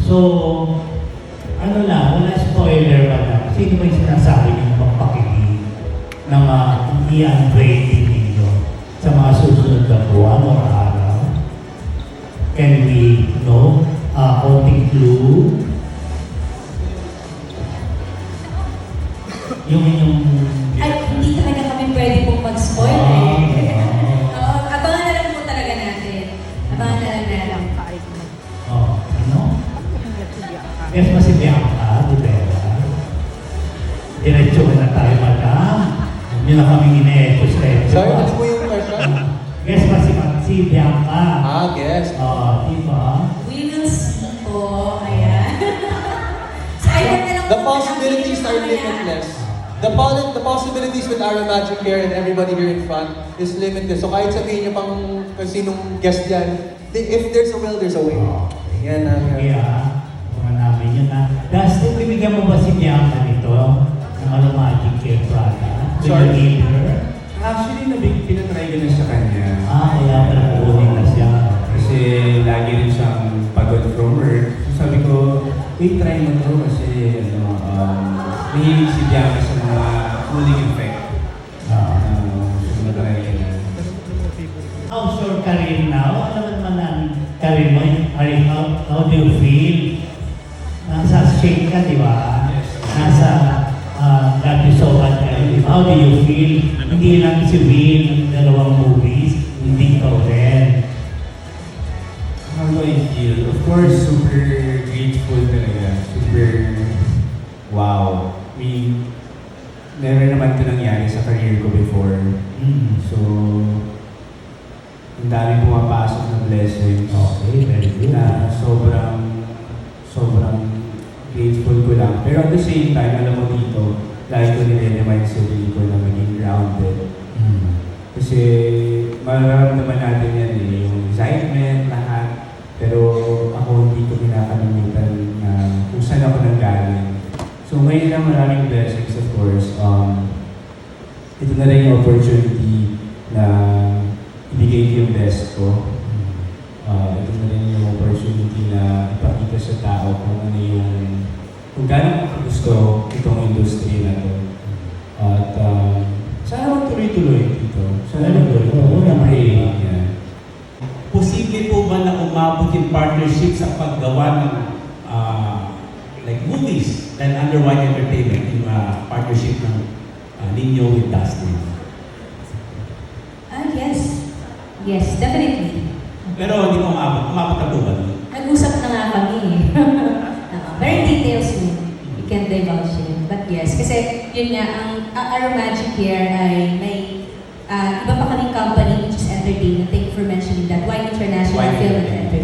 So, ano lang, wala spoiler ba na? Sino ba yung sinasabi niyong magpakinig na i-unbraid ninyo sa mga susunod na buwan o araw? Can we know konting clue? Yung inyong... Ay, hindi talaga kami pwede pong mag-spoil eh. Oo, abangan na lang po talaga natin. Abangan na lang natin. Ano? Yes, ba si Bianca Rivera? Diretso na tayo, madam. Hindi na kami ine-echo-echo. Sorry, ano po yung question? Guess ba si Bianca? Guess. Diba? We will see po. Ayan. So, ayun na lang The po. possibilities are limitless. The possibilities with Ara Magic here and everybody here in front is limitless. So kahit sabihin niyo pang kung sinong guest yan, if there's a will, there's a way. Yan na. Kaya, mga namin yun na. Dustin, bibigyan mo ba si Bianca nito? Ng Ara Magic Care Prada? Do you Sorry? need her? Actually, pinatry ko na sa kanya. Kaya pala kukunin na siya. Kasi lagi rin siyang pagod from work. So sabi ko, wait, try mo to kasi mahilig si Bianca sa mga cooling effect. So matry ka na. How's your career now? Ano naman ang career mo? How do you feel? Nasa shake ka, di ba? Yes. Nasa God is so bad ka. How do you feel? Hindi lang si Will ng dalawang movies, hindi ka rin. How do I feel? Of course, super grateful talaga. Super wow. I mean, never naman ito nangyari sa career ko before. So, ang dami pumapasok na blessings. Okay, very good. Na sobrang grateful ko lang. Pero at the same time, alam mo dito, lagi ko nire-remind sa sarili ko na maging grounded. Kasi mararamdaman natin yan yung excitement, lahat. Pero ako hindi ko kinakalimutan na kung saan ako nanggaling. So ngayon na maraming blessings, of course. Ito na rin yung opportunity na ibigay ko yung best ko. Ito na rin yung opportunity na ipakita sa tao kung ano yung kung gaano ko gusto itong industry na to. At sana magtuloy-tuloy dito. Sana magtuloy. Na-pray. Posible po ba na umabot yung partnership sa paggawa ng like movies dahil under White Entertainment yung partnership ng ninyo with Dustin? Yes. Yes, definitely. Pero hindi pa umabot. Umabot na po ba doon? Nag-usap na nga kami eh. Very details mo. You can divulge it. But yes, kasi yun nga, ang Ara Magic here ay may iba pa kaming company which is entertainment. Thank you for mentioning that. White International White Film and Entertainment.